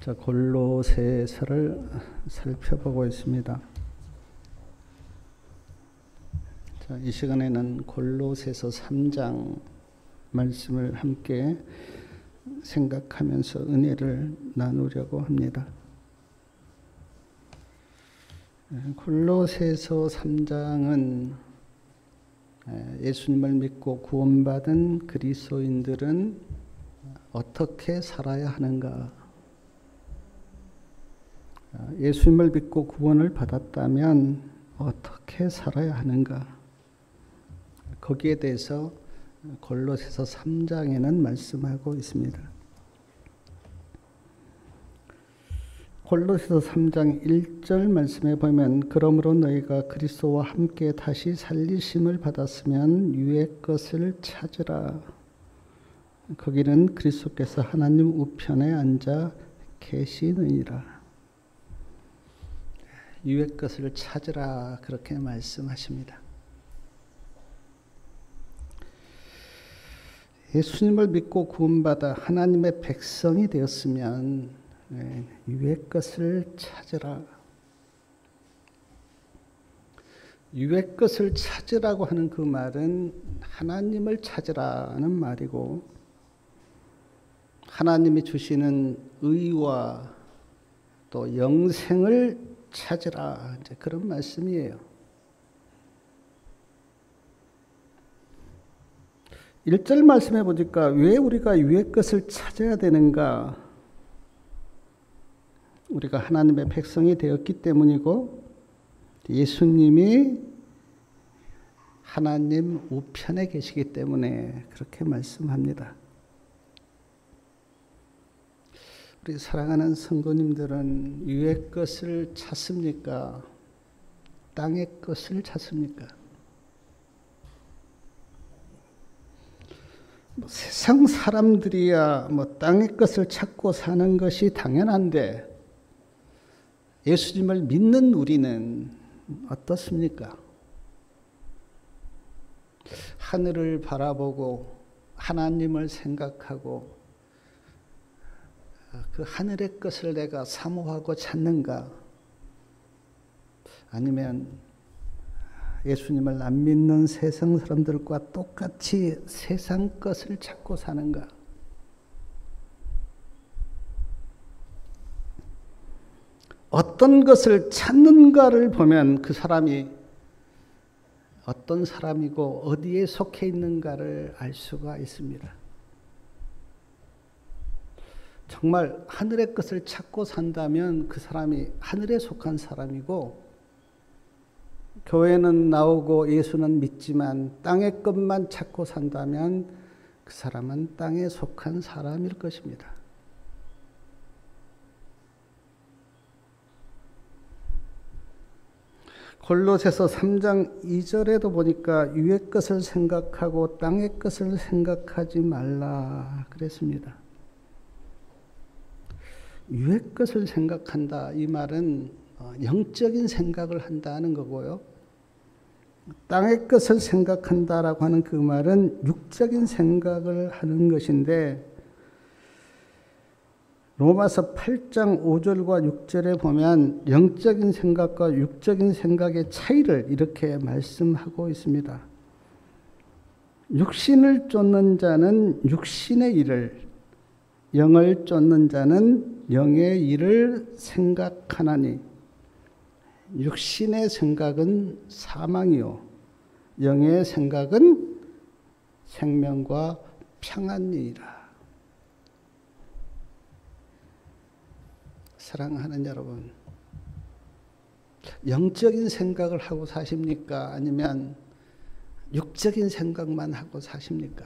자, 골로새서를 살펴보고 있습니다. 자, 이 시간에는 골로새서 3장 말씀을 함께 생각하면서 은혜를 나누려고 합니다. 골로새서 3장은 예수님을 믿고 구원받은 그리스도인들은 어떻게 살아야 하는가? 예수님을 믿고 구원을 받았다면 어떻게 살아야 하는가? 거기에 대해서 골로새서 3장에는 말씀하고 있습니다. 골로새서 3장 1절 말씀에 보면 그러므로 너희가 그리스도와 함께 다시 살리심을 받았으면 위의 것을 찾으라. 거기는 그리스도께서 하나님 우편에 앉아 계시느니라. 위의 것을 찾으라 그렇게 말씀하십니다. 예수님을 믿고 구원받아 하나님의 백성이 되었으면 위의 것을 찾으라. 위의 것을 찾으라고 하는 그 말은 하나님을 찾으라는 말이고 하나님이 주시는 의와 또 영생을 찾으라 이제 그런 말씀이에요. 1절 말씀해 보니까 왜 우리가 위의 것을 찾아야 되는가? 우리가 하나님의 백성이 되었기 때문이고 예수님이 하나님 우편에 계시기 때문에 그렇게 말씀합니다. 우리 사랑하는 성도님들은 위의 것을 찾습니까? 땅의 것을 찾습니까? 세상 사람들이야 땅의 것을 찾고 사는 것이 당연한데 예수님을 믿는 우리는 어떻습니까? 하늘을 바라보고 하나님을 생각하고 그 하늘의 것을 내가 사모하고 찾는가? 아니면 예수님을 안 믿는 세상 사람들과 똑같이 세상 것을 찾고 사는가? 어떤 것을 찾는가를 보면 그 사람이 어떤 사람이고 어디에 속해 있는가를 알 수가 있습니다. 정말 하늘의 것을 찾고 산다면 그 사람이 하늘에 속한 사람이고 교회는 나오고 예수는 믿지만 땅의 것만 찾고 산다면 그 사람은 땅에 속한 사람일 것입니다. 골로새서 3장 2절에도 보니까 위의 것을 생각하고 땅의 것을 생각하지 말라 그랬습니다. 위의 것을 생각한다 이 말은 영적인 생각을 한다는 거고요. 땅의 것을 생각한다라고 하는 그 말은 육적인 생각을 하는 것인데 로마서 8장 5절과 6절에 보면 영적인 생각과 육적인 생각의 차이를 이렇게 말씀하고 있습니다. 육신을 쫓는 자는 육신의 일을, 영을 쫓는 자는 영의 일을 생각하나니 육신의 생각은 사망이요 영의 생각은 생명과 평안이라. 사랑하는 여러분, 영적인 생각을 하고 사십니까? 아니면 육적인 생각만 하고 사십니까?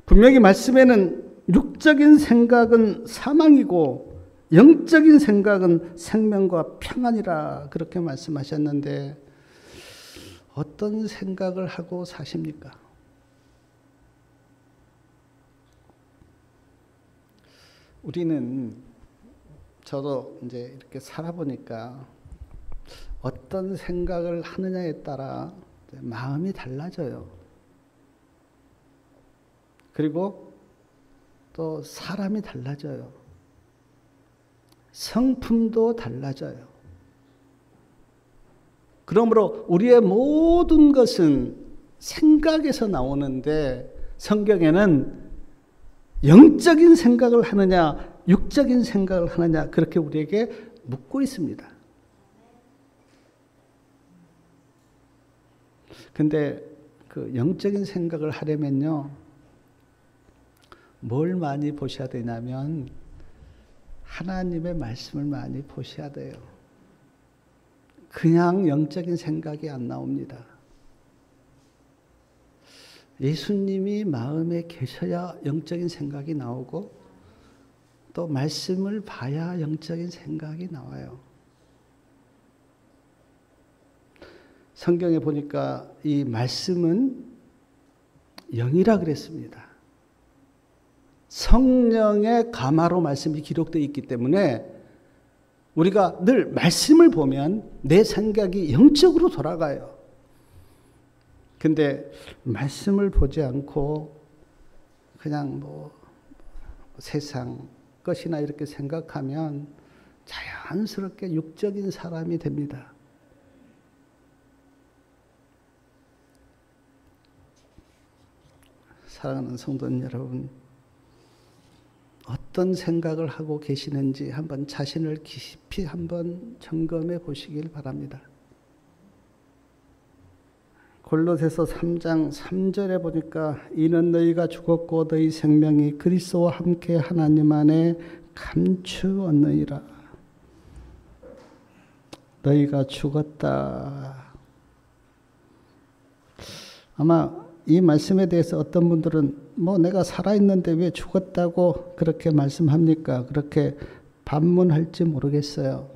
분명히 말씀에는 육적인 생각은 사망이고 영적인 생각은 생명과 평안이라 그렇게 말씀하셨는데 어떤 생각을 하고 사십니까? 우리는 저도 이제 이렇게 살아보니까 어떤 생각을 하느냐에 따라 마음이 달라져요. 그리고 또 사람이 달라져요. 성품도 달라져요. 그러므로 우리의 모든 것은 생각에서 나오는데 성경에는 영적인 생각을 하느냐 육적인 생각을 하느냐 그렇게 우리에게 묻고 있습니다. 근데 그 영적인 생각을 하려면요, 뭘 많이 보셔야 되냐면 하나님의 말씀을 많이 보셔야 돼요. 그냥 영적인 생각이 안 나옵니다. 예수님이 마음에 계셔야 영적인 생각이 나오고 또 말씀을 봐야 영적인 생각이 나와요. 성경에 보니까 이 말씀은 영이라 그랬습니다. 성령의 가마로 말씀이 기록되어 있기 때문에 우리가 늘 말씀을 보면 내 생각이 영적으로 돌아가요. 근데 말씀을 보지 않고 그냥 뭐 세상 것이나 이렇게 생각하면 자연스럽게 육적인 사람이 됩니다. 사랑하는 성도님 여러분, 어떤 생각을 하고 계시는지 한번 자신을 깊이 한번 점검해 보시길 바랍니다. 골로새서 3장 3절에 보니까 이는 너희가 죽었고 너희 생명이 그리스도와 함께 하나님 안에 감추었느니라. 너희가 죽었다. 아마 이 말씀에 대해서 어떤 분들은 뭐 내가 살아있는데 왜 죽었다고 그렇게 말씀합니까? 그렇게 반문할지 모르겠어요.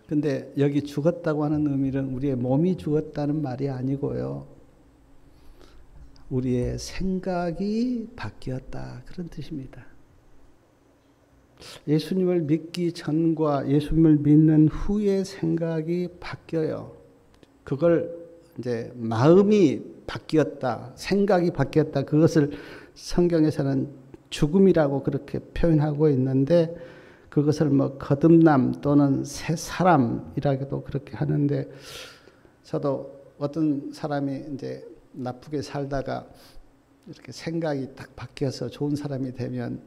근데 여기 죽었다고 하는 의미는 우리의 몸이 죽었다는 말이 아니고요. 우리의 생각이 바뀌었다 그런 뜻입니다. 예수님을 믿기 전과 예수님을 믿는 후의 생각이 바뀌어요. 그걸 이제 마음이 바뀌었다, 생각이 바뀌었다. 그것을 성경에서는 죽음이라고 그렇게 표현하고 있는데 그것을 뭐 거듭남 또는 새 사람이라고도 그렇게 하는데 저도 어떤 사람이 이제 나쁘게 살다가 이렇게 생각이 딱 바뀌어서 좋은 사람이 되면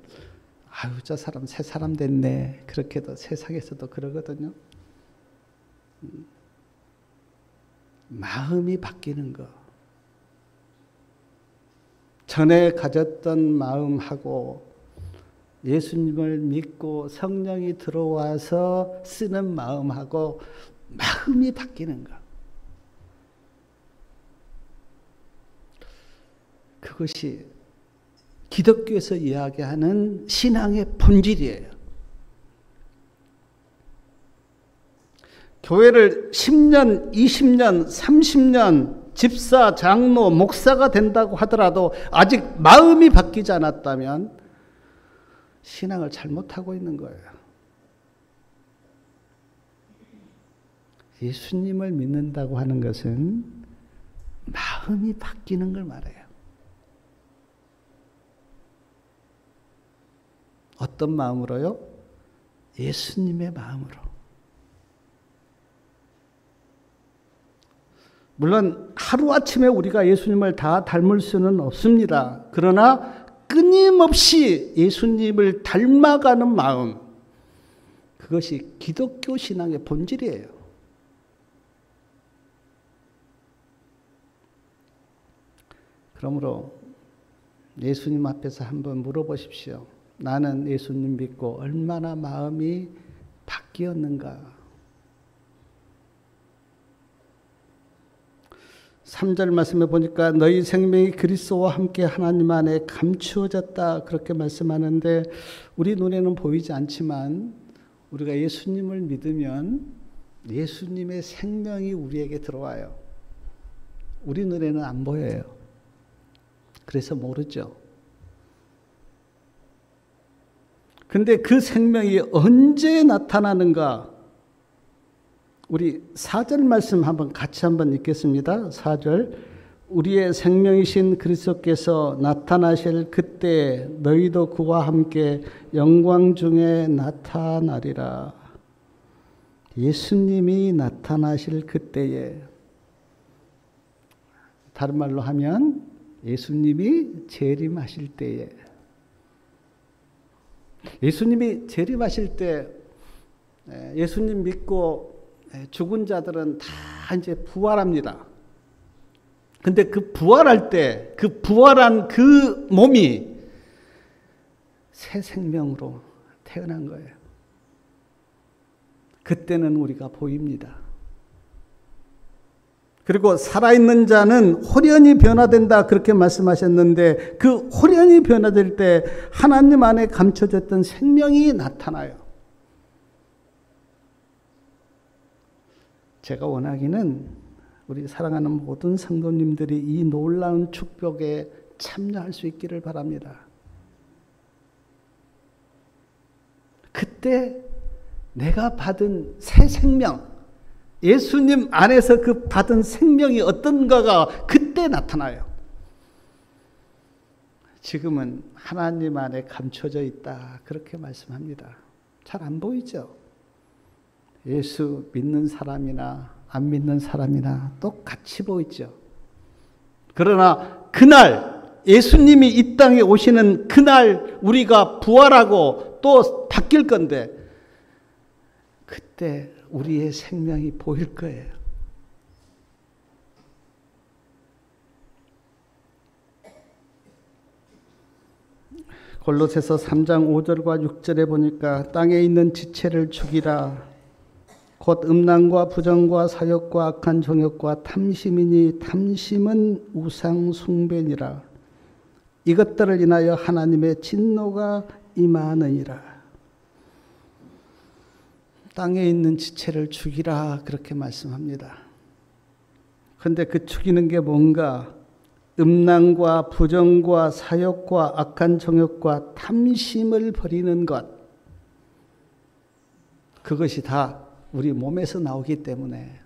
아유 저 사람 새 사람 됐네 그렇게도 세상에서도 그러거든요. 마음이 바뀌는 거. 전에 가졌던 마음하고 예수님을 믿고 성령이 들어와서 쓰는 마음하고 마음이 바뀌는 것. 그것이 기독교에서 이야기하는 신앙의 본질이에요. 교회를 10년, 20년, 30년 집사, 장로, 목사가 된다고 하더라도 아직 마음이 바뀌지 않았다면 신앙을 잘못하고 있는 거예요. 예수님을 믿는다고 하는 것은 마음이 바뀌는 걸 말해요. 어떤 마음으로요? 예수님의 마음으로. 물론 하루아침에 우리가 예수님을 다 닮을 수는 없습니다. 그러나 끊임없이 예수님을 닮아가는 마음, 그것이 기독교 신앙의 본질이에요. 그러므로 예수님 앞에서 한번 물어보십시오. 나는 예수님 믿고 얼마나 마음이 바뀌었는가? 3절 말씀에 보니까 너희 생명이 그리스도와 함께 하나님 안에 감추어졌다 그렇게 말씀하는데 우리 눈에는 보이지 않지만 우리가 예수님을 믿으면 예수님의 생명이 우리에게 들어와요. 우리 눈에는 안 보여요. 그래서 모르죠. 근데 그 생명이 언제 나타나는가? 우리 4절 말씀 같이 한번 읽겠습니다. 4절 우리의 생명이신 그리스도께서 나타나실 그때 너희도 그와 함께 영광 중에 나타나리라. 예수님이 나타나실 그때에, 다른 말로 하면 예수님이 재림하실 때에, 예수님이 재림하실 때 예수님 믿고 죽은 자들은 다 이제 부활합니다. 근데 그 부활할 때 그 부활한 그 몸이 새 생명으로 태어난 거예요. 그때는 우리가 보입니다. 그리고 살아있는 자는 홀연히 변화된다 그렇게 말씀하셨는데 그 홀연히 변화될 때 하나님 안에 감춰졌던 생명이 나타나요. 제가 원하기는 우리 사랑하는 모든 성도님들이 이 놀라운 축복에 참여할 수 있기를 바랍니다. 그때 내가 받은 새 생명, 예수님 안에서 그 받은 생명이 어떤가가 그때 나타나요. 지금은 하나님 안에 감춰져 있다 그렇게 말씀합니다. 잘 안 보이죠? 예수 믿는 사람이나 안 믿는 사람이나 똑같이 보이죠. 그러나 그날 예수님이 이 땅에 오시는 그날 우리가 부활하고 또 바뀔 건데 그때 우리의 생명이 보일 거예요. 골로새서 3장 5절과 6절에 보니까 땅에 있는 지체를 죽이라. 곧 음란과 부정과 사욕과 악한 정욕과 탐심이니 탐심은 우상 숭배니라. 이것들을 인하여 하나님의 진노가 임하느니라. 땅에 있는 지체를 죽이라 그렇게 말씀합니다. 그런데 그 죽이는 게 뭔가? 음란과 부정과 사욕과 악한 정욕과 탐심을 버리는 것. 그것이 다 우리 몸에서 나오기 때문에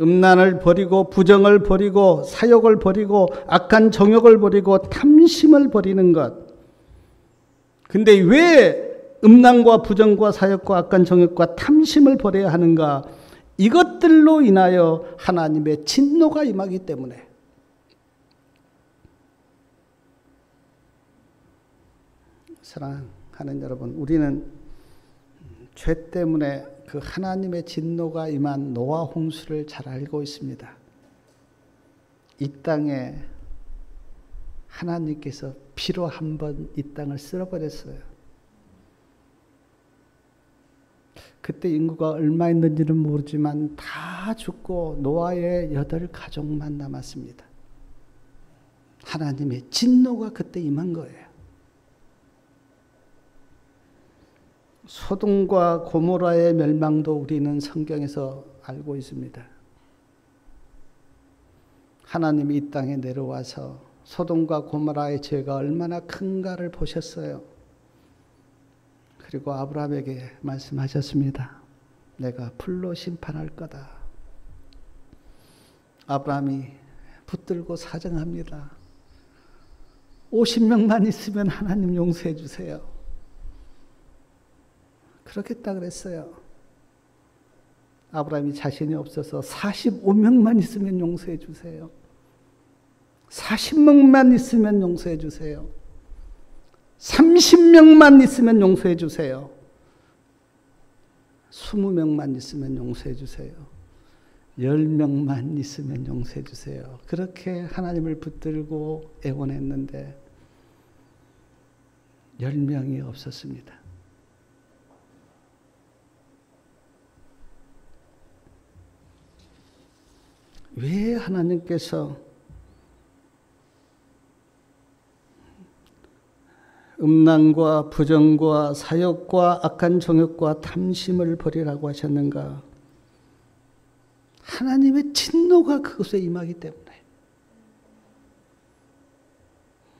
음란을 버리고 부정을 버리고 사욕을 버리고 악한 정욕을 버리고 탐심을 버리는 것. 근데 왜 음란과 부정과 사욕과 악한 정욕과 탐심을 버려야 하는가? 이것들로 인하여 하나님의 진노가 임하기 때문에. 사랑하는 여러분, 우리는 죄 때문에 그 하나님의 진노가 임한 노아 홍수를 잘 알고 있습니다. 이 땅에 하나님께서 피로 한 번 이 땅을 쓸어버렸어요. 그때 인구가 얼마 있는지는 모르지만 다 죽고 노아의 8가족만 남았습니다. 하나님의 진노가 그때 임한 거예요. 소돔과 고모라의 멸망도 우리는 성경에서 알고 있습니다. 하나님이 이 땅에 내려와서 소돔과 고모라의 죄가 얼마나 큰가를 보셨어요. 그리고 아브라함에게 말씀하셨습니다. 내가 불로 심판할 거다. 아브라함이 붙들고 사정합니다. 50명만 있으면 하나님 용서해 주세요. 그렇겠다 그랬어요. 아브라함이 자신이 없어서 45명만 있으면 용서해 주세요. 40명만 있으면 용서해 주세요. 30명만 있으면 용서해 주세요. 20명만 있으면 용서해 주세요. 10명만 있으면 용서해 주세요. 그렇게 하나님을 붙들고 애원했는데 10명이 없었습니다. 왜 하나님께서 음란과 부정과 사욕과 악한 정욕과 탐심을 버리라고 하셨는가? 하나님의 진노가 그것에 임하기 때문에.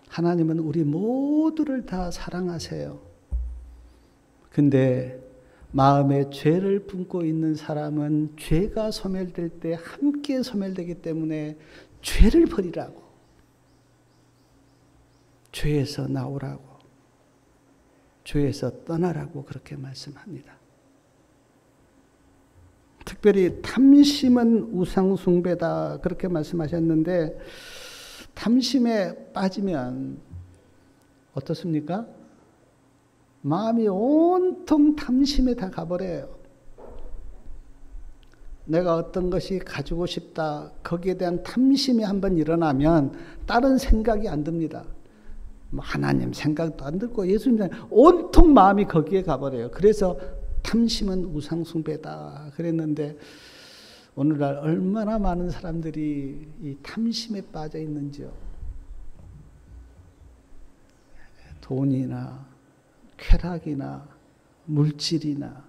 하나님은 우리 모두를 다 사랑하세요. 근데 마음에 죄를 품고 있는 사람은 죄가 소멸될 때 함께 소멸되기 때문에 죄를 버리라고, 죄에서 나오라고, 죄에서 떠나라고 그렇게 말씀합니다. 특별히 탐심은 우상숭배다 그렇게 말씀하셨는데, 탐심에 빠지면 어떻습니까? 마음이 온통 탐심에 다 가버려요. 내가 어떤 것이 가지고 싶다, 거기에 대한 탐심이 한번 일어나면 다른 생각이 안 듭니다. 하나님 생각도 안 들고 예수님 생각, 온통 마음이 거기에 가버려요. 그래서 탐심은 우상숭배다 그랬는데, 오늘날 얼마나 많은 사람들이 이 탐심에 빠져 있는지요. 돈이나 쾌락이나 물질이나.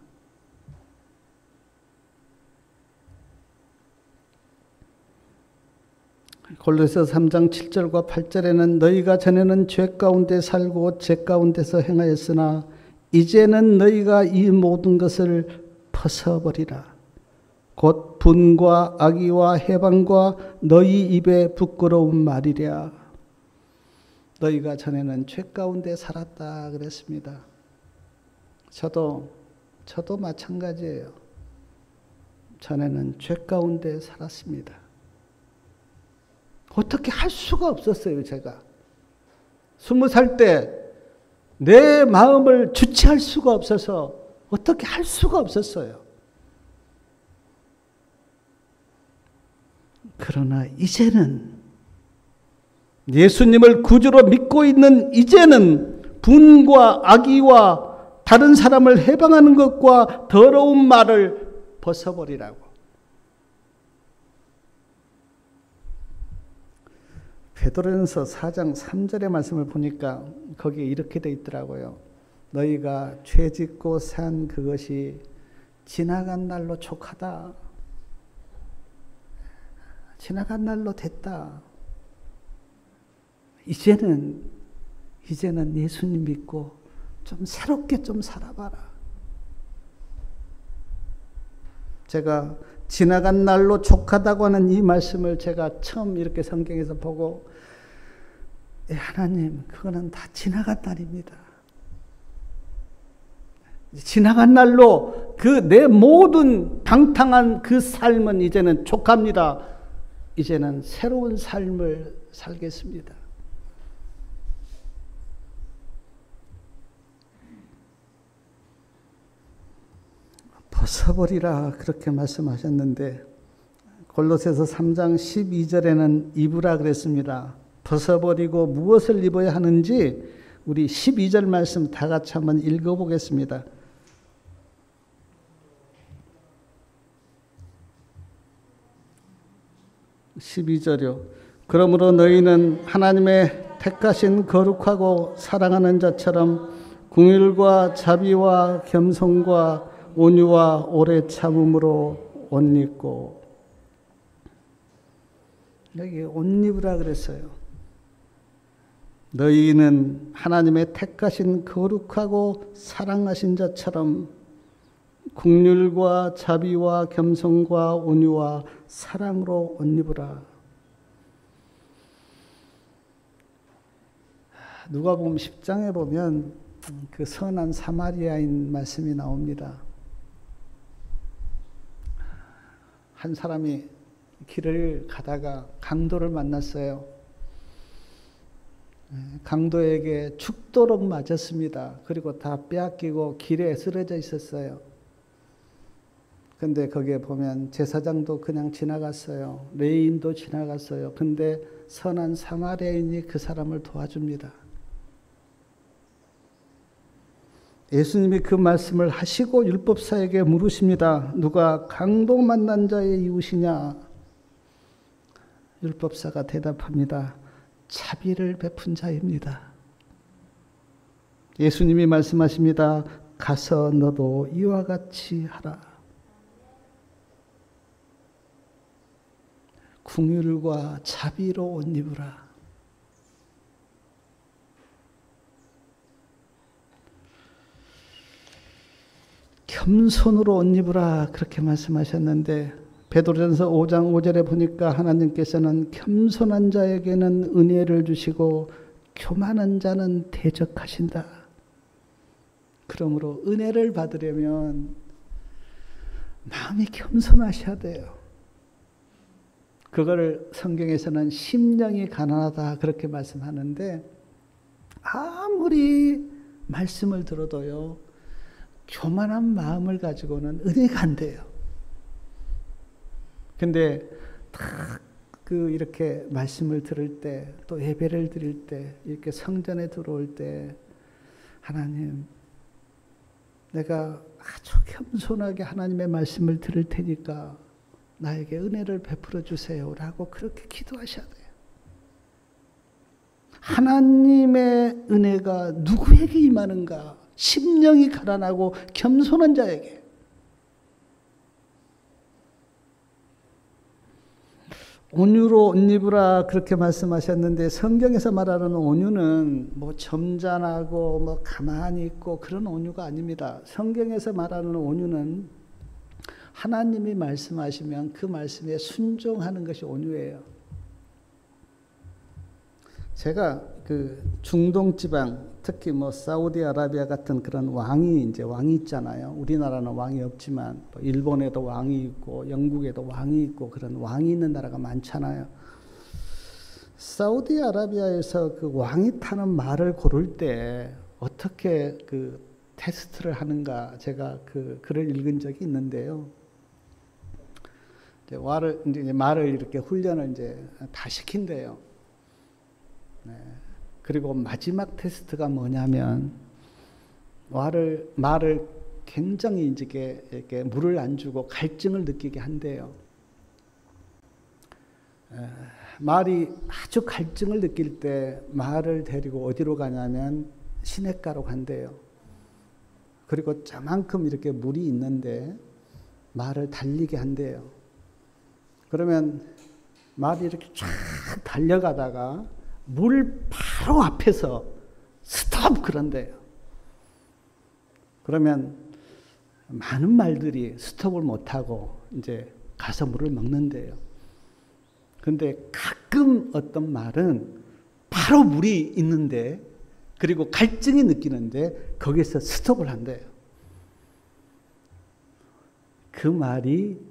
골로새서 3장 7절과 8절에는 너희가 전에는 죄 가운데 살고 죄 가운데서 행하였으나 이제는 너희가 이 모든 것을 벗어버리라. 곧 분과 악의와 해방과 너희 입에 부끄러운 말이랴. 너희가 전에는 죄 가운데 살았다 그랬습니다. 저도 마찬가지예요. 전에는 죄 가운데 살았습니다. 어떻게 할 수가 없었어요. 제가 20살 때 내 마음을 주체할 수가 없어서 어떻게 할 수가 없었어요. 그러나 이제는 예수님을 구주로 믿고 있는 이제는 분과 악의와 다른 사람을 해방하는 것과 더러운 말을 벗어버리라고. 베드로전서 4장 3절의 말씀을 보니까 거기에 이렇게 돼 있더라고요. 너희가 죄 짓고 산 그것이 지나간 날로 족하다. 지나간 날로 됐다. 이제는 예수님 믿고 좀 새롭게 좀 살아봐라. 제가 지나간 날로 족하다고 하는 이 말씀을 제가 처음 이렇게 성경에서 보고, 하나님, 그거는 다 지나간 날입니다. 지나간 날로 그 내 모든 방탕한 그 삶은 이제는 족합니다. 이제는 새로운 삶을 살겠습니다. 벗어버리라 그렇게 말씀하셨는데, 골로새서 3장 12절에는 입으라 그랬습니다. 벗어버리고 무엇을 입어야 하는지 우리 12절 말씀 다 같이 한번 읽어보겠습니다. 12절이요. 그러므로 너희는 하나님의 택하신 거룩하고 사랑하는 자처럼 긍휼과 자비와 겸손과 온유와 오래 참음으로 옷 입고. 여기 옷 입으라 그랬어요. 너희는 하나님의 택하신 거룩하고 사랑하신 자처럼 긍휼과 자비와 겸손과 온유와 사랑으로 옷 입으라. 누가복음 10장에 보면 그 선한 사마리아인 말씀이 나옵니다. 한 사람이 길을 가다가 강도를 만났어요. 강도에게 죽도록 맞았습니다. 그리고 다 빼앗기고 길에 쓰러져 있었어요. 근데 거기에 보면 제사장도 그냥 지나갔어요. 레위인도 지나갔어요. 근데 선한 사마리아인이 그 사람을 도와줍니다. 예수님이 그 말씀을 하시고 율법사에게 물으십니다. 누가 강도 만난 자의 이웃이냐? 율법사가 대답합니다. 자비를 베푼 자입니다. 예수님이 말씀하십니다. 가서 너도 이와 같이 하라. 긍휼과 자비로 옷 입으라. 겸손으로 옷 입으라 그렇게 말씀하셨는데 베드로전서 5장 5절에 보니까 하나님께서는 겸손한 자에게는 은혜를 주시고 교만한 자는 대적하신다. 그러므로 은혜를 받으려면 마음이 겸손하셔야 돼요. 그걸 성경에서는 심령이 가난하다 그렇게 말씀하는데 아무리 말씀을 들어도요. 교만한 마음을 가지고는 은혜가 안 돼요. 근데 딱 이렇게 말씀을 들을 때, 또 예배를 드릴 때, 이렇게 성전에 들어올 때, 하나님, 내가 아주 겸손하게 하나님의 말씀을 들을 테니까 나에게 은혜를 베풀어 주세요라고 그렇게 기도하셔야 돼요. 하나님의 은혜가 누구에게 임하는가? 심령이 가난하고 겸손한 자에게. 온유로 옷 입으라 그렇게 말씀하셨는데 성경에서 말하는 온유는 뭐 점잖하고 뭐 가만히 있고 그런 온유가 아닙니다. 성경에서 말하는 온유는 하나님이 말씀하시면 그 말씀에 순종하는 것이 온유예요. 제가 그 중동 지방, 특히 뭐 사우디아라비아 같은 그런 왕이 있잖아요. 우리나라는 왕이 없지만 일본에도 왕이 있고 영국에도 왕이 있고 그런 왕이 있는 나라가 많잖아요. 사우디아라비아에서 그 왕이 타는 말을 고를 때 어떻게 그 테스트를 하는가 제가 그 글을 읽은 적이 있는데요. 이제 말을 이렇게 훈련을 다 시킨대요. 네. 그리고 마지막 테스트가 뭐냐면 말을 굉장히 이렇게 물을 안 주고 갈증을 느끼게 한대요. 말이 아주 갈증을 느낄 때 말을 데리고 어디로 가냐면 시냇가로 간대요. 그리고 저만큼 이렇게 물이 있는데 말을 달리게 한대요. 그러면 말이 이렇게 쫙 달려가다가 물 바로 앞에서 스톱 그런대요. 그러면 많은 말들이 스톱을 못하고 이제 가서 물을 먹는데요. 근데 가끔 어떤 말은 바로 물이 있는데 그리고 갈증이 느끼는데 거기서 스톱을 한대요. 그 말이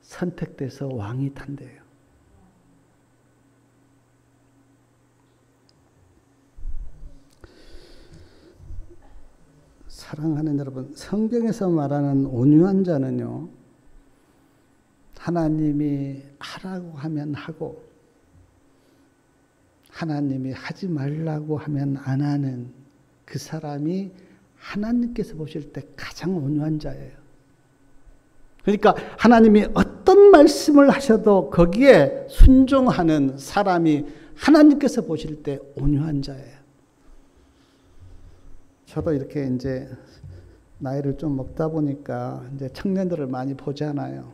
선택돼서 왕이 탄대요. 사랑하는 여러분, 성경에서 말하는 온유한 자는요, 하나님이 하라고 하면 하고, 하나님이 하지 말라고 하면 안 하는 그 사람이 하나님께서 보실 때 가장 온유한 자예요. 그러니까 하나님이 어떤 말씀을 하셔도 거기에 순종하는 사람이 하나님께서 보실 때 온유한 자예요. 저도 이렇게 이제 나이를 좀 먹다 보니까 이제 청년들을 많이 보잖아요.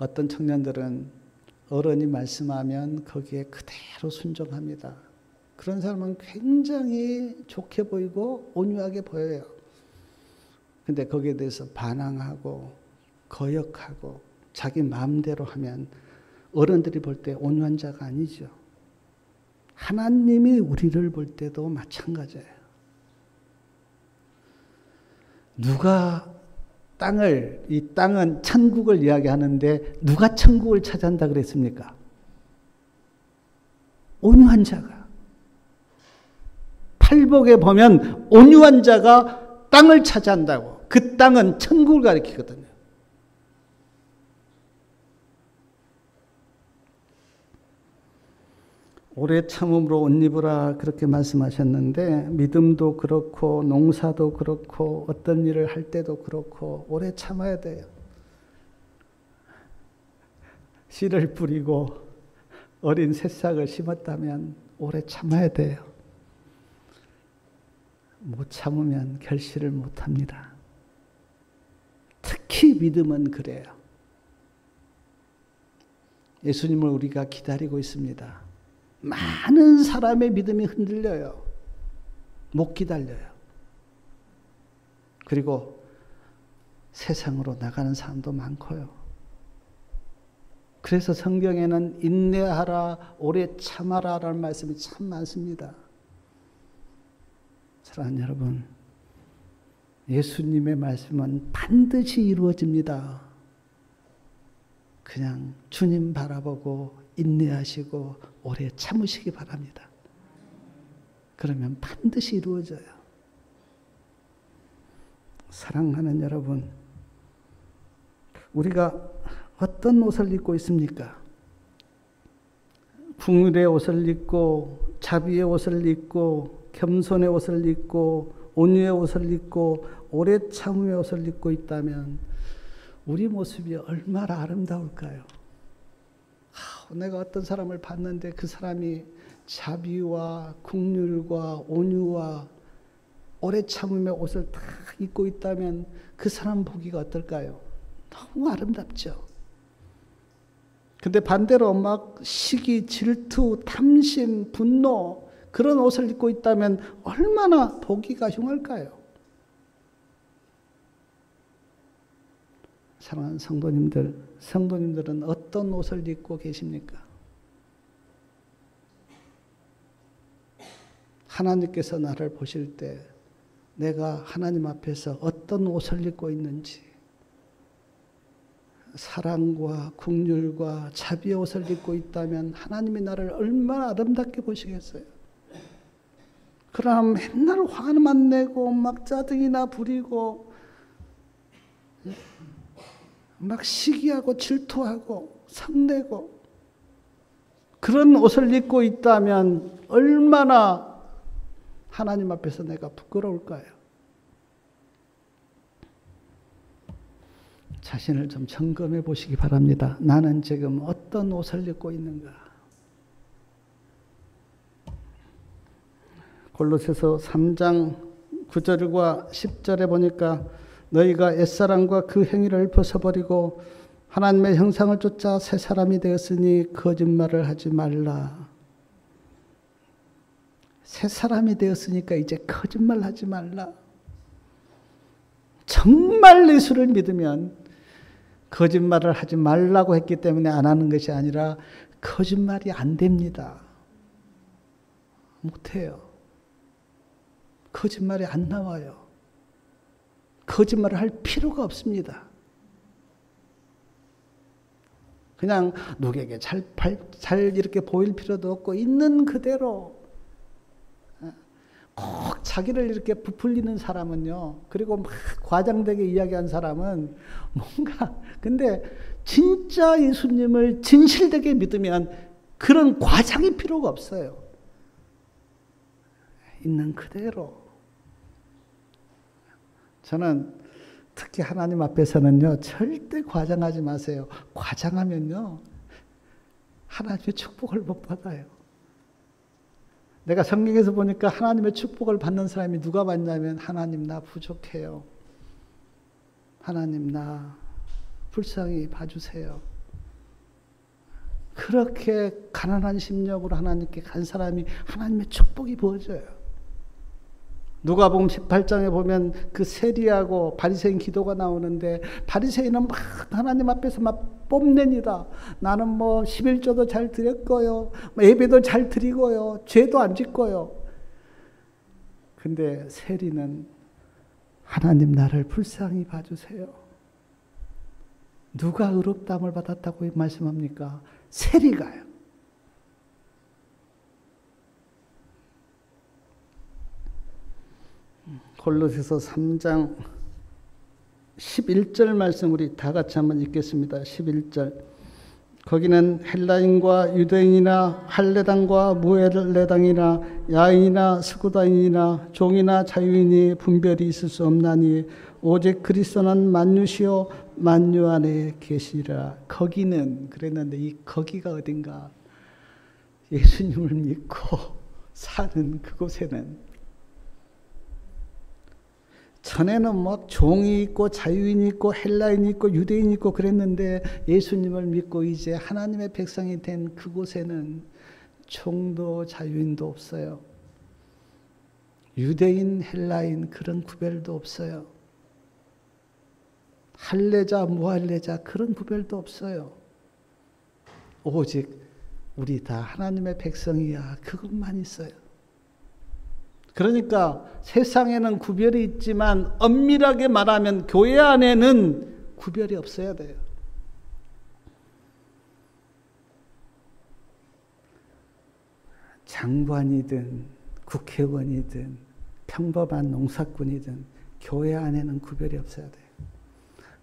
어떤 청년들은 어른이 말씀하면 거기에 그대로 순종합니다. 그런 사람은 굉장히 좋게 보이고 온유하게 보여요. 근데 거기에 대해서 반항하고 거역하고 자기 마음대로 하면 어른들이 볼 때 온유한 자가 아니죠. 하나님이 우리를 볼 때도 마찬가지예요. 누가 이 땅은 천국을 이야기하는데 누가 천국을 차지한다 그랬습니까? 온유한 자가. 팔복에 보면 온유한 자가 땅을 차지한다고. 그 땅은 천국을 가리키거든요. 오래 참음으로 옷 입으라 그렇게 말씀하셨는데 믿음도 그렇고 농사도 그렇고 어떤 일을 할 때도 그렇고 오래 참아야 돼요. 씨를 뿌리고 어린 새싹을 심었다면 오래 참아야 돼요. 못 참으면 결실을 못 합니다. 특히 믿음은 그래요. 예수님을 우리가 기다리고 있습니다. 많은 사람의 믿음이 흔들려요. 못 기다려요. 그리고 세상으로 나가는 사람도 많고요. 그래서 성경에는 인내하라, 오래 참아라 라는 말씀이 참 많습니다. 사랑하는 여러분, 예수님의 말씀은 반드시 이루어집니다. 그냥 주님 바라보고 인내하시고 오래 참으시기 바랍니다. 그러면 반드시 이루어져요. 사랑하는 여러분, 우리가 어떤 옷을 입고 있습니까? 긍휼의 옷을 입고 자비의 옷을 입고 겸손의 옷을 입고 온유의 옷을 입고 오래 참음의 옷을 입고 있다면 우리 모습이 얼마나 아름다울까요? 내가 어떤 사람을 봤는데 그 사람이 자비와 긍휼과 온유와 오래 참음의 옷을 다 입고 있다면 그 사람 보기가 어떨까요? 너무 아름답죠. 근데 반대로 막 시기, 질투, 탐심, 분노 그런 옷을 입고 있다면 얼마나 보기가 흉할까요? 사랑하는 성도님들, 성도님들은 어떤 옷을 입고 계십니까? 하나님께서 나를 보실 때 내가 하나님 앞에서 어떤 옷을 입고 있는지, 사랑과 긍휼과 자비의 옷을 입고 있다면 하나님이 나를 얼마나 아름답게 보시겠어요? 그러나 맨날 화만 내고 막 짜증이나 부리고 막 시기하고 질투하고 성내고 그런 옷을 입고 있다면 얼마나 하나님 앞에서 내가 부끄러울까요? 자신을 좀 점검해 보시기 바랍니다. 나는 지금 어떤 옷을 입고 있는가? 골로새서 3장 9절과 10절에 보니까 너희가 옛사람과 그 행위를 벗어버리고 하나님의 형상을 쫓아 새 사람이 되었으니 거짓말을 하지 말라. 새 사람이 되었으니까 이제 거짓말 하지 말라. 정말 예수를 믿으면 거짓말을 하지 말라고 했기 때문에 안 하는 것이 아니라 거짓말이 안 됩니다. 못해요. 거짓말이 안 나와요. 거짓말을 할 필요가 없습니다. 그냥 누구에게 잘 이렇게 보일 필요도 없고 있는 그대로 꼭 자기를 이렇게 부풀리는 사람은요, 그리고 막 과장되게 이야기한 사람은 뭔가, 근데 진짜 예수님을 진실되게 믿으면 그런 과장이 필요가 없어요. 있는 그대로. 저는 특히 하나님 앞에서는요, 절대 과장하지 마세요. 과장하면요, 하나님의 축복을 못 받아요. 내가 성경에서 보니까 하나님의 축복을 받는 사람이 누가 받냐면, 하나님 나 부족해요. 하나님 나 불쌍히 봐주세요. 그렇게 가난한 심령으로 하나님께 간 사람이 하나님의 축복이 부어져요. 누가복음 18장에 보면 그 세리하고 바리새인 기도가 나오는데, 바리새인은 막 하나님 앞에서 막 뽐냅니다. 나는 뭐 11조도 잘 드렸고요, 예배도 잘 드리고요, 죄도 안 짓고요. 근데 세리는 하나님 나를 불쌍히 봐주세요. 누가 의롭다함을 받았다고 말씀합니까? 세리가요. 골로새서 3장 11절 말씀 우리 다 같이 한번 읽겠습니다. 11절. 거기는 헬라인과 유대인이나 할례당과 무할례당이나 야인이나 스고다인이나 종이나 자유인이 분별이 있을 수 없나니 오직 그리스도는 만유시요 만유 안에 계시리라. 거기는 그랬는데 이 거기가 어딘가? 예수님을 믿고 사는 그곳에는, 전에는 막 종이 있고 자유인이 있고 헬라인이 있고 유대인이 있고 그랬는데, 예수님을 믿고 이제 하나님의 백성이 된 그곳에는 종도 자유인도 없어요. 유대인, 헬라인 그런 구별도 없어요. 할례자, 무할례자 그런 구별도 없어요. 오직 우리 다 하나님의 백성이야. 그것만 있어요. 그러니까 세상에는 구별이 있지만 엄밀하게 말하면 교회 안에는 구별이 없어야 돼요. 장관이든 국회의원이든 평범한 농사꾼이든 교회 안에는 구별이 없어야 돼요.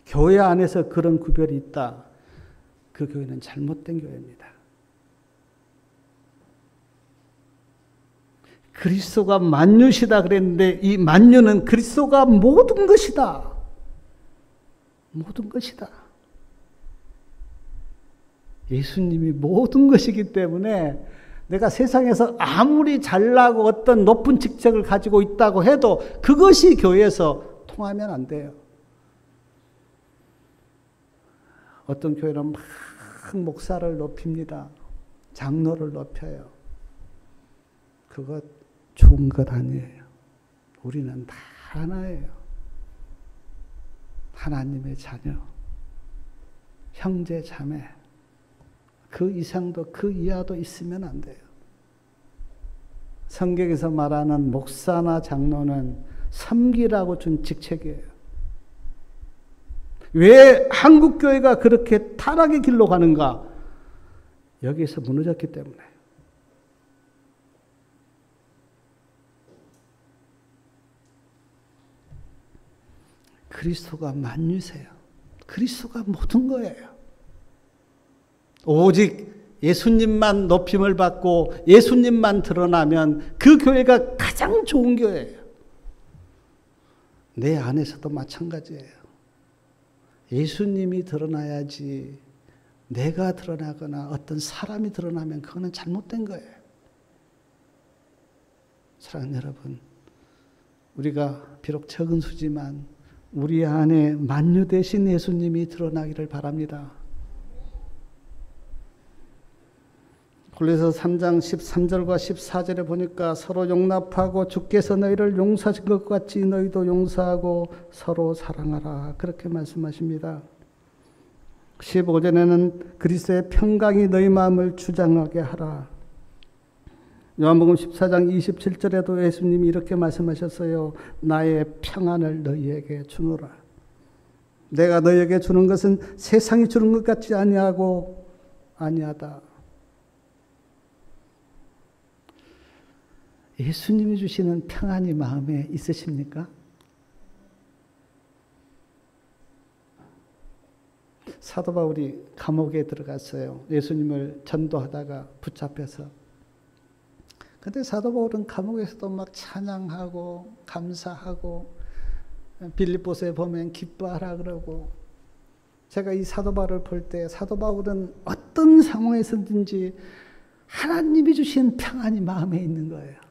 교회 안에서 그런 구별이 있다. 그 교회는 잘못된 교회입니다. 그리스도가 만유시다 그랬는데 이 만유는 그리스도가 모든 것이다. 모든 것이다. 예수님이 모든 것이기 때문에 내가 세상에서 아무리 잘나고 어떤 높은 직책을 가지고 있다고 해도 그것이 교회에서 통하면 안 돼요. 어떤 교회는 막 목사를 높입니다. 장로를 높여요. 그것 좋은 것 아니에요. 우리는 다 하나예요. 하나님의 자녀, 형제, 자매. 그 이상도 그 이하도 있으면 안 돼요. 성경에서 말하는 목사나 장로는 섬기라고 준 직책이에요. 왜 한국교회가 그렇게 타락의 길로 가는가? 여기에서 무너졌기 때문에. 그리스도가 만유세요. 그리스도가 모든 거예요. 오직 예수님만 높임을 받고 예수님만 드러나면 그 교회가 가장 좋은 교회예요. 내 안에서도 마찬가지예요. 예수님이 드러나야지 내가 드러나거나 어떤 사람이 드러나면 그거는 잘못된 거예요. 사랑하는 여러분, 우리가 비록 적은 수지만 우리 안에 만유되신 예수님이 드러나기를 바랍니다. 골로새서 3장 13절과 14절에 보니까 서로 용납하고 주께서 너희를 용서하신 것 같이 너희도 용서하고 서로 사랑하라. 그렇게 말씀하십니다. 15절에는 그리스도의 평강이 너희 마음을 주장하게 하라. 요한복음 14장 27절에도 예수님이 이렇게 말씀하셨어요. 나의 평안을 너희에게 주노라. 내가 너희에게 주는 것은 세상이 주는 것 같지 아니하고 아니하다. 예수님이 주시는 평안이 마음에 있으십니까? 사도 바울이 감옥에 들어갔어요. 예수님을 전도하다가 붙잡혀서. 근데 사도 바울은 감옥에서도 막 찬양하고 감사하고 빌립보서에 보면 기뻐하라 그러고, 제가 이 사도 바울을 볼 때 사도 바울은 어떤 상황에서든지 하나님이 주신 평안이 마음에 있는 거예요.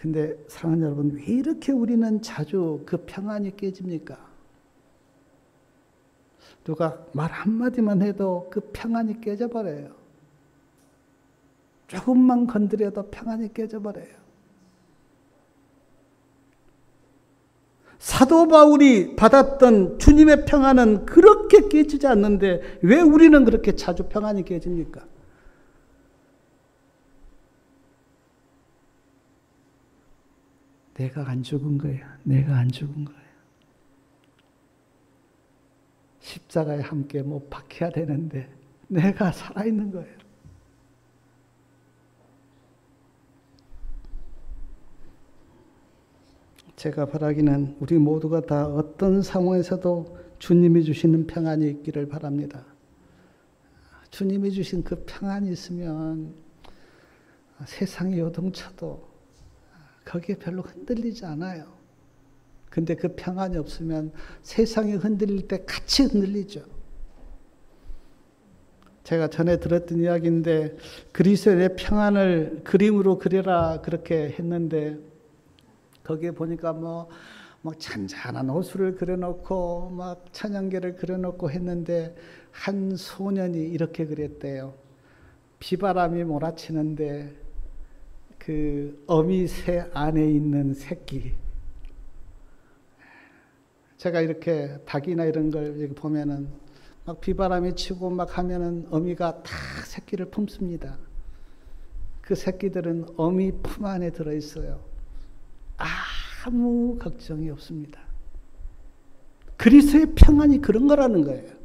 근데 사랑하는 여러분, 왜 이렇게 우리는 자주 그 평안이 깨집니까? 누가 말 한마디만 해도 그 평안이 깨져버려요. 조금만 건드려도 평안이 깨져버려요. 사도 바울이 받았던 주님의 평안은 그렇게 깨지지 않는데 왜 우리는 그렇게 자주 평안이 깨집니까? 내가 안 죽은 거예요. 내가 안 죽은 거예요. 십자가에 함께 못 박혀야 되는데 내가 살아있는 거예요. 제가 바라기는 우리 모두가 다 어떤 상황에서도 주님이 주시는 평안이 있기를 바랍니다. 주님이 주신 그 평안이 있으면 세상이 요동쳐도 거기에 별로 흔들리지 않아요. 근데 그 평안이 없으면 세상이 흔들릴 때 같이 흔들리죠. 제가 전에 들었던 이야기인데 그리스도의 평안을 그림으로 그려라 그렇게 했는데 거기에 보니까 막 잔잔한 호수를 그려놓고 막 찬양계를 그려놓고 했는데 한 소년이 이렇게 그렸대요. 비바람이 몰아치는데 그 어미 새 안에 있는 새끼, 제가 이렇게 닭이나 이런 걸 이렇게 보면은 막 비바람이 치고 막 하면은 어미가 다 새끼를 품습니다. 그 새끼들은 어미 품 안에 들어있어요. 아무 걱정이 없습니다. 그리스도의 평안이 그런 거라는 거예요.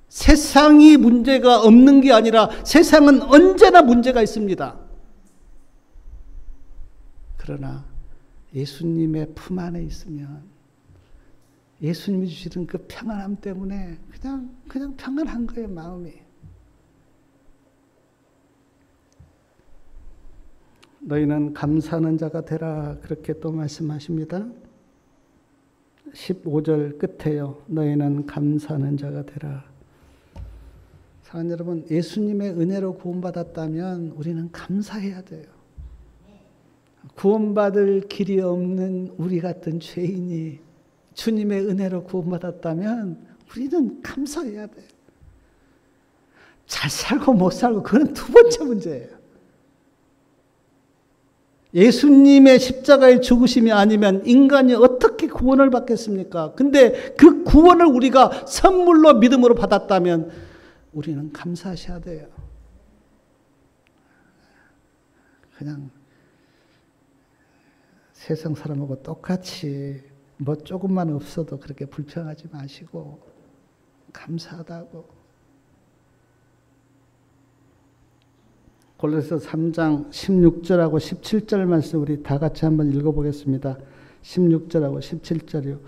세상이 문제가 없는 게 아니라 세상은 언제나 문제가 있습니다. 그러나 예수님의 품 안에 있으면 예수님이 주시는 그 평안함 때문에 그냥 평안한 거예요, 마음이. 너희는 감사하는 자가 되라, 그렇게 또 말씀하십니다. 15절 끝에요. 너희는 감사하는 자가 되라. 사랑하는 여러분, 예수님의 은혜로 구원받았다면 우리는 감사해야 돼요. 구원받을 길이 없는 우리 같은 죄인이 주님의 은혜로 구원받았다면 우리는 감사해야 돼요. 잘 살고 못 살고 그건 두 번째 문제예요. 예수님의 십자가의 죽으심이 아니면 인간이 어떻게 구원을 받겠습니까? 근데 그 구원을 우리가 선물로 믿음으로 받았다면 우리는 감사하셔야 돼요. 그냥 세상 사람하고 똑같이 뭐 조금만 없어도 그렇게 불평하지 마시고 감사하다고. 골로새서 3장 16절하고 17절 말씀 우리 다 같이 한번 읽어보겠습니다. 16절하고 17절이요.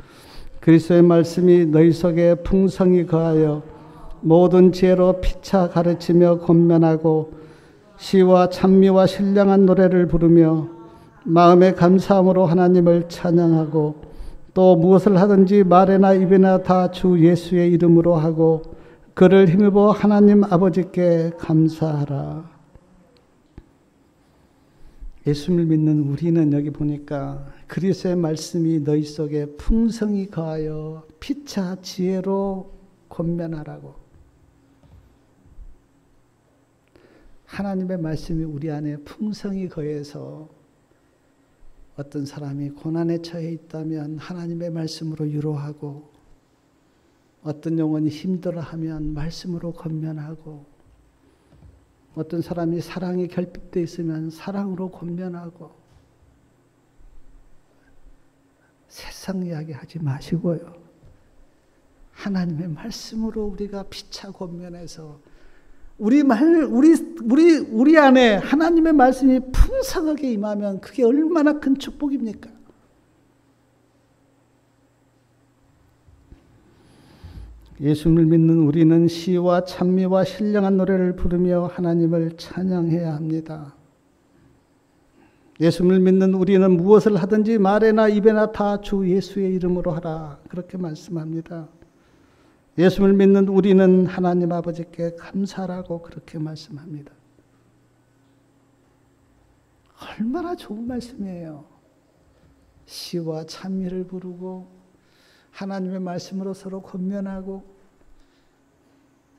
그리스도의 말씀이 너희 속에 풍성히 거하여 모든 지혜로 피차 가르치며 권면하고 시와 찬미와 신령한 노래를 부르며 마음의 감사함으로 하나님을 찬양하고 또 무엇을 하든지 말에나 입에나 다 주 예수의 이름으로 하고 그를 힘입어 하나님 아버지께 감사하라. 예수를 믿는 우리는 여기 보니까 그리스도의 말씀이 너희 속에 풍성히 거하여 피차 지혜로 권면하라고. 하나님의 말씀이 우리 안에 풍성히 거해서 어떤 사람이 고난에 처해 있다면 하나님의 말씀으로 위로하고 어떤 영혼이 힘들어하면 말씀으로 권면하고 어떤 사람이 사랑에 결핍되어 있으면 사랑으로 권면하고 세상 이야기 하지 마시고요. 하나님의 말씀으로 우리가 피차 권면해서 우리 안에 하나님의 말씀이 풍성하게 임하면 그게 얼마나 큰 축복입니까? 예수를 믿는 우리는 시와 찬미와 신령한 노래를 부르며 하나님을 찬양해야 합니다. 예수를 믿는 우리는 무엇을 하든지 말에나 입에나 다 주 예수의 이름으로 하라. 그렇게 말씀합니다. 예수를 믿는 우리는 하나님 아버지께 감사라고 그렇게 말씀합니다. 얼마나 좋은 말씀이에요. 시와 찬미를 부르고 하나님의 말씀으로 서로 권면하고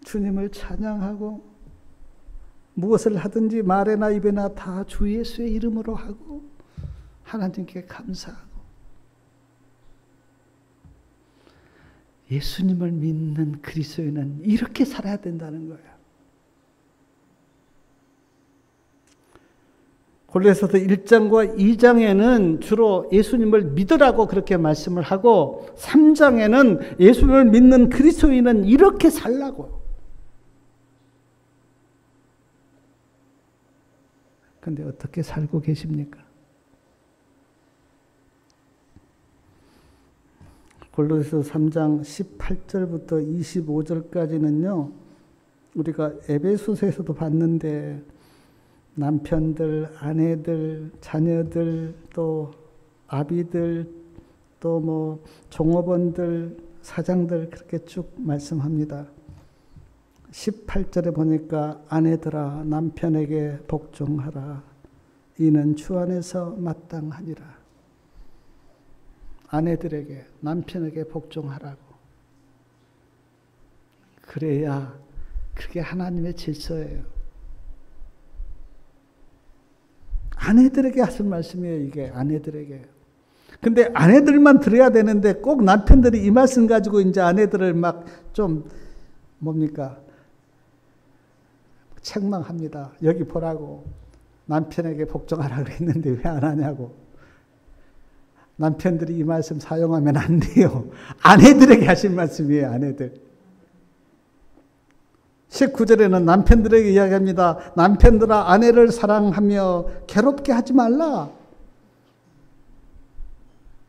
주님을 찬양하고 무엇을 하든지 말에나 입에나 다 주 예수의 이름으로 하고 하나님께 감사하고 예수님을 믿는 그리스도인은 이렇게 살아야 된다는 거예요. 골로새서 1장과 2장에는 주로 예수님을 믿으라고 그렇게 말씀을 하고 3장에는 예수님을 믿는 그리스도인은 이렇게 살라고. 그런데 어떻게 살고 계십니까? 골로새서 3장 18절부터 25절까지는요. 우리가 에베소서에서도 봤는데 남편들, 아내들, 자녀들, 또 아비들, 또 뭐 종업원들, 사장들 그렇게 쭉 말씀합니다. 18절에 보니까 아내들아 남편에게 복종하라. 이는 주 안에서 마땅하니라. 아내들에게 남편에게 복종하라고. 그래야 그게 하나님의 질서예요. 아내들에게 하신 말씀이에요. 이게 아내들에게. 근데 아내들만 들어야 되는데 꼭 남편들이 이 말씀 가지고 이제 아내들을 막 좀 뭡니까? 책망합니다. 여기 보라고. 남편에게 복종하라 그랬는데 왜 안 하냐고. 남편들이 이 말씀 사용하면 안 돼요. 아내들에게 하신 말씀이에요. 아내들. 19절에는 남편들에게 이야기합니다. 남편들아 아내를 사랑하며 괴롭게 하지 말라.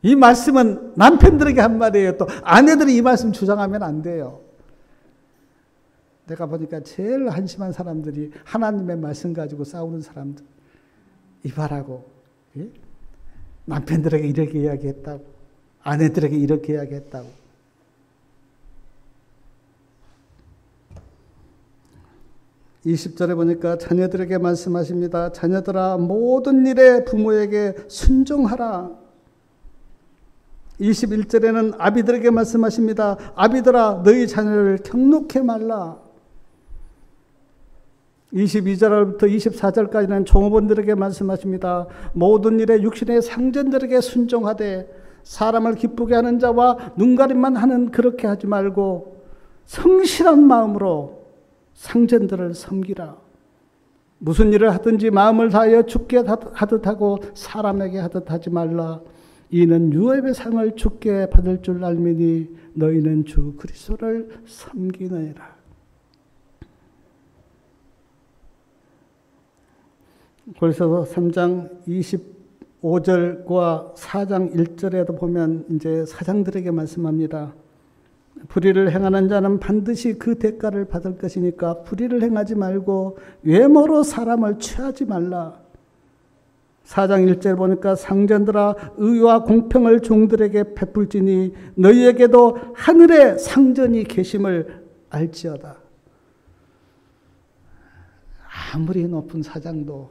이 말씀은 남편들에게 한 말이에요. 또 아내들이 이 말씀 주장하면 안 돼요. 내가 보니까 제일 한심한 사람들이 하나님의 말씀 가지고 싸우는 사람들. 이봐라고. 예? 남편들에게 이렇게 이야기했다고. 아내들에게 이렇게 이야기했다고. (20절에) 보니까 자녀들에게 말씀하십니다. 자녀들아 모든 일에 부모에게 순종하라. 21절에는 아비들에게 말씀하십니다. 아비들아 너희 자녀를 경록해 말라. 22절부터 24절까지는 종업원들에게 말씀하십니다. 모든 일에 육신의 상전들에게 순종하되 사람을 기쁘게 하는 자와 눈가림만 하는 그렇게 하지 말고 성실한 마음으로 상전들을 섬기라. 무슨 일을 하든지 마음을 다하여 주께 하듯 하고 사람에게 하듯 하지 말라. 이는 유업의 상을 주께 받을 줄 알미니 너희는 주 그리스도를 섬기느니라. 골로새서 3장 25절과 4장 1절에도 보면 이제 사장들에게 말씀합니다. 불의를 행하는 자는 반드시 그 대가를 받을 것이니까 불의를 행하지 말고 외모로 사람을 취하지 말라. 4장 1절 보니까 상전들아 의와 공평을 종들에게 베풀지니 너희에게도 하늘에 상전이 계심을 알지어다. 아무리 높은 사장도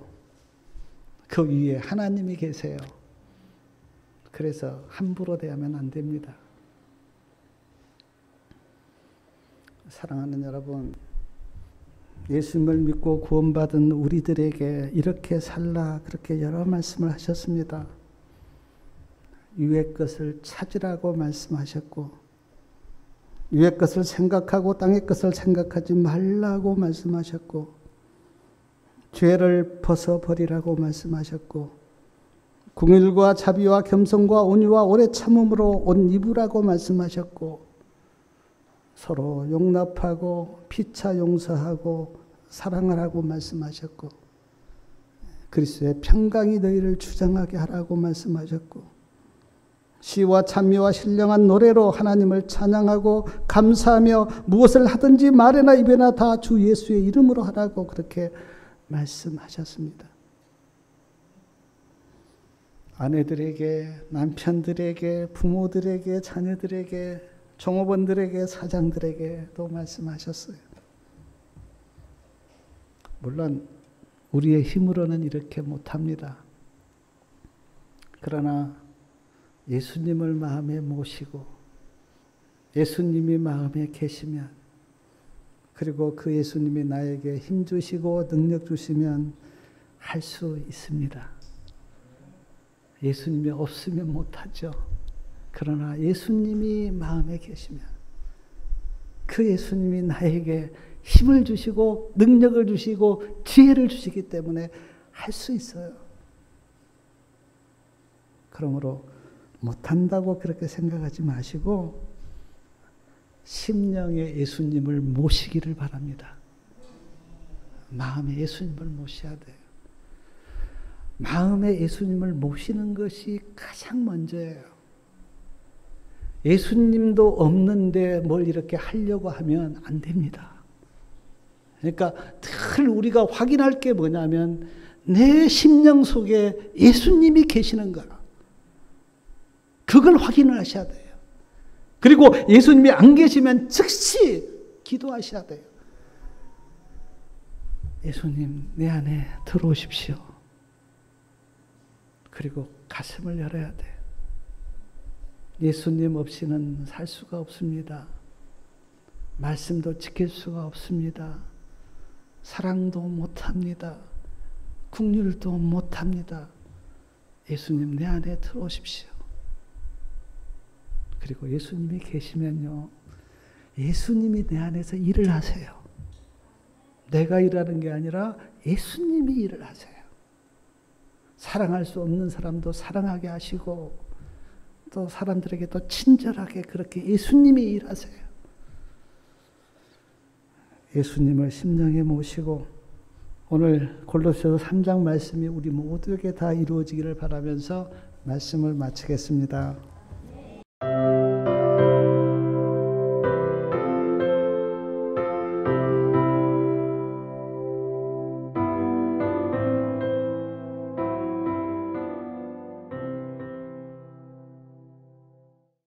그 위에 하나님이 계세요. 그래서 함부로 대하면 안 됩니다. 사랑하는 여러분, 예수님을 믿고 구원받은 우리들에게 이렇게 살라 그렇게 여러 말씀을 하셨습니다. 위의 것을 찾으라고 말씀하셨고 위의 것을 생각하고 땅의 것을 생각하지 말라고 말씀하셨고 죄를 벗어버리라고 말씀하셨고 긍휼과 자비와 겸손과 온유와 오래 참음으로 옷 입으라고 말씀하셨고 서로 용납하고 피차 용서하고 사랑하라고 말씀하셨고 그리스도의 평강이 너희를 주장하게 하라고 말씀하셨고 시와 찬미와 신령한 노래로 하나님을 찬양하고 감사하며 무엇을 하든지 말이나 입에나 다 주 예수의 이름으로 하라고 그렇게 말씀하셨습니다. 아내들에게, 남편들에게, 부모들에게, 자녀들에게, 종업원들에게, 사장들에게도 말씀하셨어요. 물론 우리의 힘으로는 이렇게 못합니다. 그러나 예수님을 마음에 모시고 예수님이 마음에 계시면 그리고 그 예수님이 나에게 힘 주시고 능력 주시면 할 수 있습니다. 예수님이 없으면 못하죠. 그러나 예수님이 마음에 계시면 그 예수님이 나에게 힘을 주시고 능력을 주시고 지혜를 주시기 때문에 할 수 있어요. 그러므로 못한다고 그렇게 생각하지 마시고 심령의 예수님을 모시기를 바랍니다. 마음의 예수님을 모셔야 돼요. 마음의 예수님을 모시는 것이 가장 먼저예요. 예수님도 없는데 뭘 이렇게 하려고 하면 안 됩니다. 그러니까 늘 우리가 확인할 게 뭐냐면 내 심령 속에 예수님이 계시는가. 그걸 확인을 하셔야 돼요. 그리고 예수님이 안 계시면 즉시 기도하셔야 돼요. 예수님, 내 안에 들어오십시오. 그리고 가슴을 열어야 돼요. 예수님 없이는 살 수가 없습니다. 말씀도 지킬 수가 없습니다. 사랑도 못합니다. 긍휼도 못합니다. 예수님 내 안에 들어오십시오. 그리고 예수님이 계시면요, 예수님이 내 안에서 일을 하세요. 내가 일하는 게 아니라 예수님이 일을 하세요. 사랑할 수 없는 사람도 사랑하게 하시고 또 사람들에게 또 친절하게 그렇게 예수님이 일하세요. 예수님을 심령에 모시고 오늘 골로새서 3장 말씀이 우리 모두에게 다 이루어지기를 바라면서 말씀을 마치겠습니다.